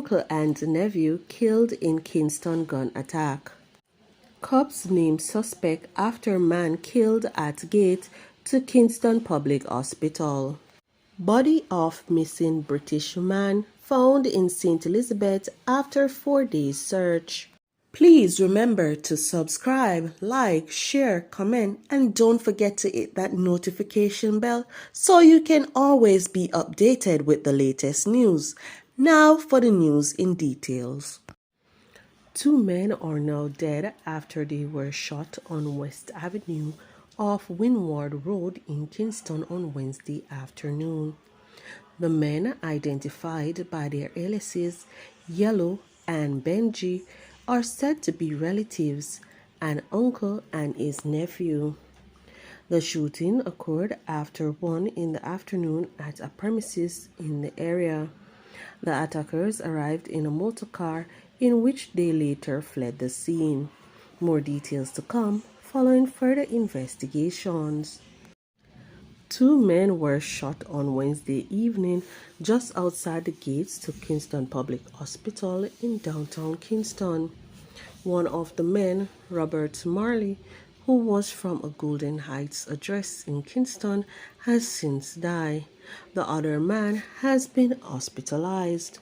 Uncle and nephew killed in Kingston gun attack. Cops name suspect after man killed at gate to Kingston Public Hospital. Body of missing British man found in St. Elizabeth after 4 days search. Please remember to subscribe, like, share, comment, and don't forget to hit that notification bell so you can always be updated with the latest news. Now for the news in details. 2 men are now dead after they were shot on West Avenue off Windward Road in Kingston on Wednesday afternoon. The men, identified by their aliases Yellow and Benji, are said to be relatives, an uncle and his nephew. The shooting occurred after 1 in the afternoon at a premises in the area. The attackers arrived in a motor car in which they later fled the scene. More details to come following further investigations. 2 men were shot on Wednesday evening just outside the gates to Kingston Public Hospital in downtown Kingston. One of the men, Robert Marley, who was from a Golden Heights address in Kingston, has since died. The other man has been hospitalized.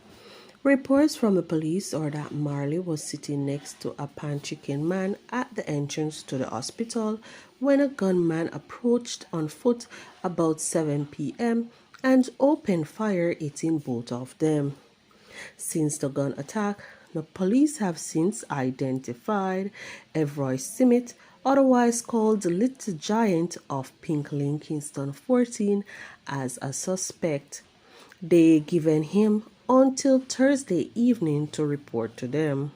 Reports from the police are that Marley was sitting next to a pan-chicken man at the entrance to the hospital when a gunman approached on foot about 7 p.m. and opened fire, hitting both of them. Since the gun attack, the police have since identified Bwoy Simit, otherwise called the Little Giant of Pink Lane, Kingston 14, as a suspect. They given him until Thursday evening to report to them.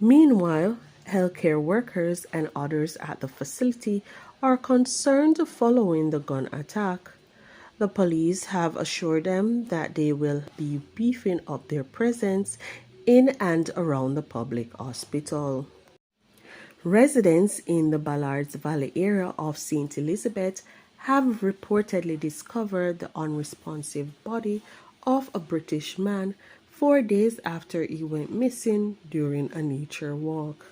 Meanwhile, healthcare workers and others at the facility are concerned following the gun attack. The police have assured them that they will be beefing up their presence in and around the public hospital. Residents in the Ballards Valley area of St. Elizabeth have reportedly discovered the unresponsive body of a British man 4 days after he went missing during a nature walk.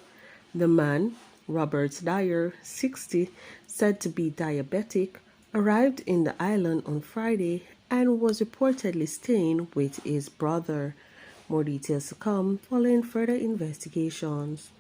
The man, Robert Dyer, 60, said to be diabetic, arrived in the island on Friday and was reportedly staying with his brother. More details to come following further investigations.